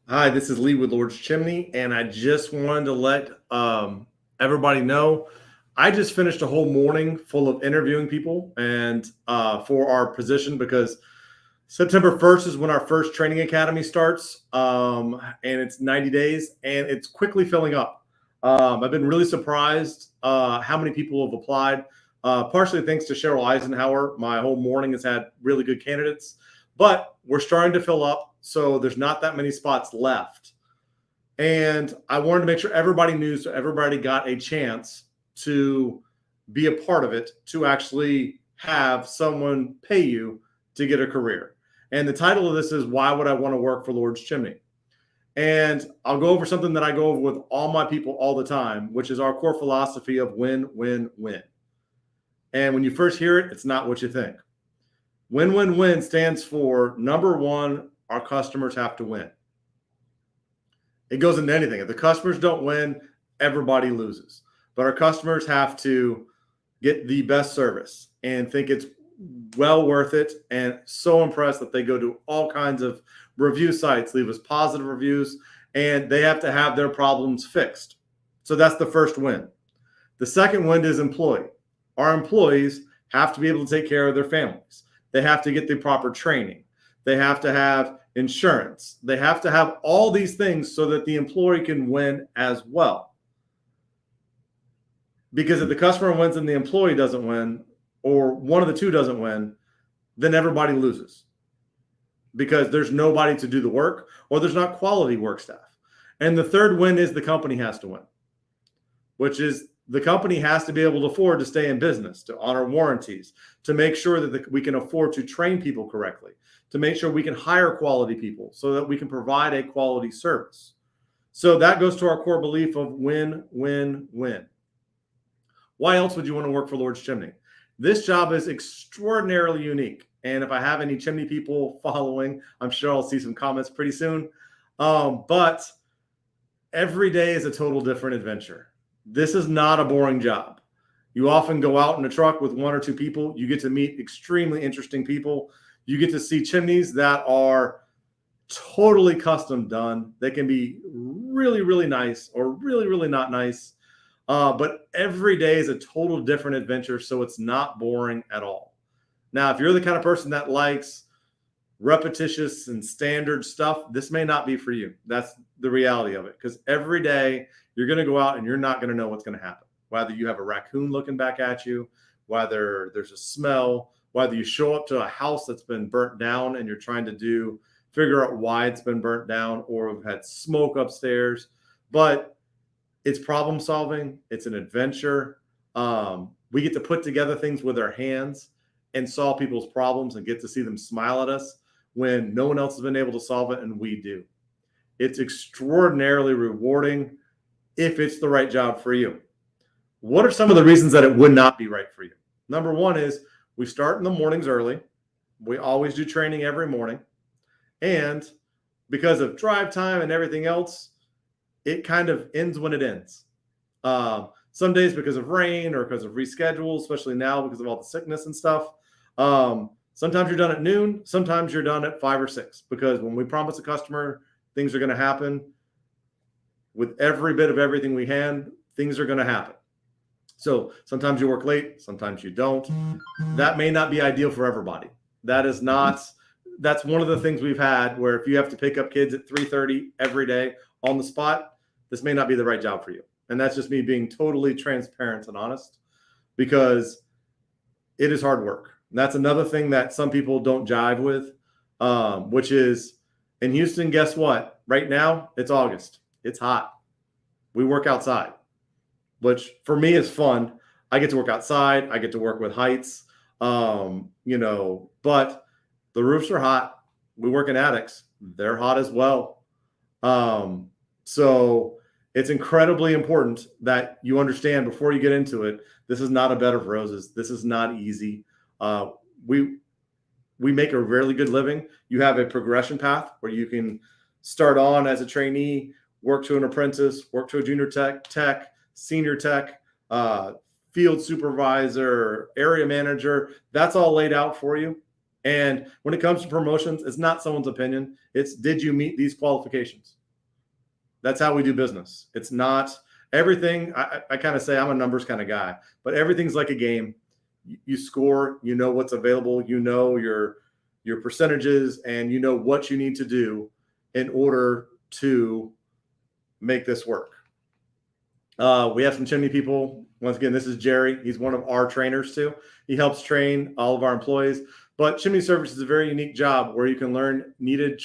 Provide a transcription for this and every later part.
Hi, this is Lee with Lords Chimney, and I just wanted to let everybody know I just finished a whole morning full of interviewing people and for our position because September 1st is when our first training academy starts, and it's 90 days, and it's quickly filling up. I've been really surprised how many people have applied, partially thanks to Cheryl Eisenhower. My whole morning has had really good candidates, but we're starting to fill up, so there's not that many spots left. And I wanted to make sure everybody knew, so everybody got a chance to be a part of it, to actually have someone pay you to get a career. And the title of this is Why Would I Want to Work for Lords Chimney? And I'll go over something that I go over with all my people all the time, which is our core philosophy of win, win, win. And when you first hear it, it's not what you think. Win, win, win stands for, number one, our customers have to win. It goes into anything. If the customers don't win, everybody loses. But our customers have to get the best service and think it's well worth it, and so impressed that they go to all kinds of review sites, leave us positive reviews, and they have to have their problems fixed. So that's the first win. The second win is employee. Our employees have to be able to take care of their families. They have to get the proper training. They have to have insurance. They have to have all these things so that the employee can win as well. Because if the customer wins and the employee doesn't win, or one of the two doesn't win, then everybody loses, because there's nobody to do the work, or there's not quality work staff. And the third win is the company has to win, which is the company has to be able to afford to stay in business, to honor warranties, to make sure that we can afford to train people correctly, to make sure we can hire quality people so that we can provide a quality service. So that goes to our core belief of win, win, win. Why else would you want to work for Lords Chimney? This job is extraordinarily unique. And if I have any chimney people following, I'm sure I'll see some comments pretty soon. But every day is a total different adventure. This is not a boring job. You often go out in a truck with one or two people. You get to meet extremely interesting people. You get to see chimneys that are totally custom done. They can be really, really nice or really, really not nice. But every day is a total different adventure, so it's not boring at all. Now, if you're the kind of person that likes repetitious and standard stuff, this may not be for you. That's the reality of it, because every day you're going to go out and you're not going to know what's going to happen. Whether you have a raccoon looking back at you, whether there's a smell, whether you show up to a house that's been burnt down and you're trying to figure out why it's been burnt down, or have had smoke upstairs. But it's problem solving. It's an adventure. We get to put together things with our hands and solve people's problems and get to see them smile at us when no one else has been able to solve it, and we do. It's extraordinarily rewarding if it's the right job for you. What are some of the reasons that it would not be right for you? Number one is we start in the mornings early. We always do training every morning. And because of drive time and everything else, it kind of ends when it ends. Some days because of rain or because of reschedules, especially now because of all the sickness and stuff. Sometimes you're done at noon. Sometimes you're done at 5 or 6, because when we promise a customer things are going to happen, with every bit of everything we hand, things are going to happen. So sometimes you work late, sometimes you don't. That may not be ideal for everybody. That's one of the things we've had, where if you have to pick up kids at 3:30 every day on the spot, this may not be the right job for you. And that's just me being totally transparent and honest, because it is hard work. And that's another thing that some people don't jive with, which is in Houston, guess what? Right now, it's August. It's hot. We work outside, which for me is fun. I get to work outside. I get to work with heights, but the roofs are hot. We work in attics. They're hot as well. So it's incredibly important that you understand before you get into it, this is not a bed of roses. This is not easy. We make a really good living. You have a progression path where you can start on as a trainee, work to an apprentice, work to a junior tech, senior tech, field supervisor, area manager. That's all laid out for you. And when it comes to promotions, it's not someone's opinion. It's, did you meet these qualifications? That's how we do business. It's not everything. I kind of say I'm a numbers kind of guy, but everything's like a game. You score, you know what's available, you know your percentages, and you know what you need to do in order to make this work. We have some chimney people. Once again, this is Jerry. He's one of our trainers too. He helps train all of our employees. But chimney service is a very unique job where you can learn needed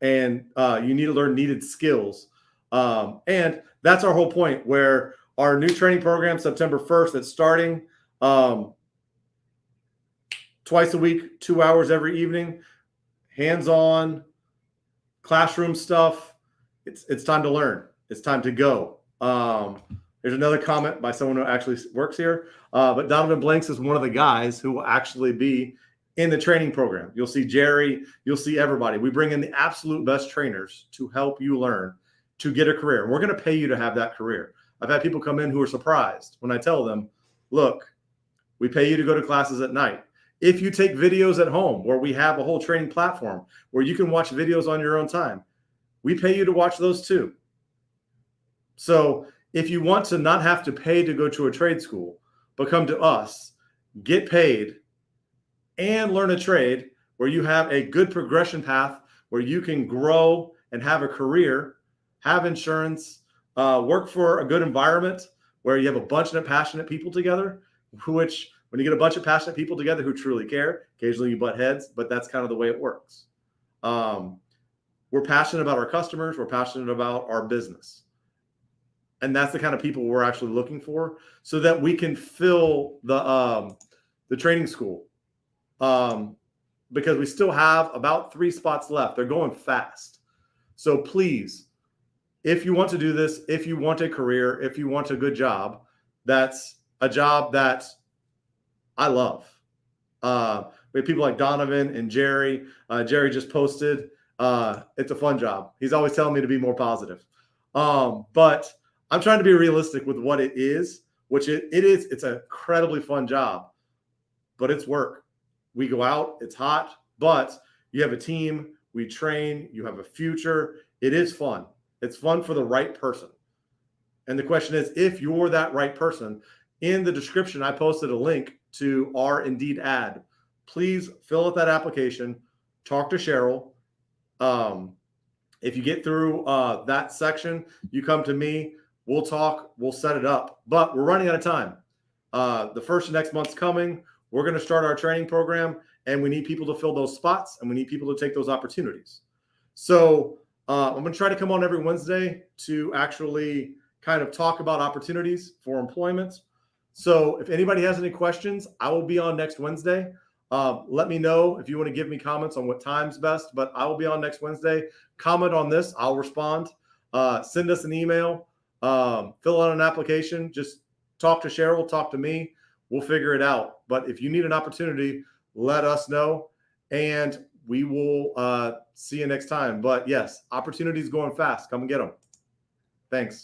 and you need to learn needed skills. And that's our whole point, where our new training program, September 1st, that's starting twice a week, 2 hours every evening, hands-on classroom stuff. It's time to learn. It's time to go. There's another comment by someone who actually works here. But Donovan Blanks is one of the guys who will actually be in the training program. You'll see Jerry. You'll see everybody. We bring in the absolute best trainers to help you learn to get a career. And we're going to pay you to have that career. I've had people come in who are surprised when I tell them, look, we pay you to go to classes at night. If you take videos at home, where we have a whole training platform where you can watch videos on your own time, we pay you to watch those too. So if you want to not have to pay to go to a trade school, but come to us, get paid, and learn a trade where you have a good progression path, where you can grow and have a career, have insurance, work for a good environment where you have a bunch of passionate people together, which when you get a bunch of passionate people together who truly care, occasionally you butt heads, but that's kind of the way it works. We're passionate about our customers. We're passionate about our business. And that's the kind of people we're actually looking for, so that we can fill the training school. Because we still have about 3 spots left. They're going fast. So please, if you want to do this, if you want a career, if you want a good job, that's a job that I love. We have people like Donovan and Jerry. Jerry just posted. It's a fun job. He's always telling me to be more positive. But I'm trying to be realistic with what it is, which it is. It's an incredibly fun job, but it's work. We go out, it's hot, but you have a team, we train, you have a future. It is fun. It's fun for the right person. And the question is, if you're that right person, in the description, I posted a link to our Indeed ad. Please fill out that application, talk to Cheryl. If you get through that section, you come to me, we'll talk, we'll set it up. But we're running out of time. The first of next month's coming. We're going to start our training program, and we need people to fill those spots, and we need people to take those opportunities. So I'm going to try to come on every Wednesday to actually kind of talk about opportunities for employment. So if anybody has any questions, I will be on next Wednesday. Let me know if you want to give me comments on what time's best, but I will be on next Wednesday. Comment on this. I'll respond. Send us an email. Fill out an application. Just talk to Cheryl, talk to me. We'll figure it out. But if you need an opportunity, let us know, and we will see you next time. But yes, opportunities going fast. Come and get them. Thanks.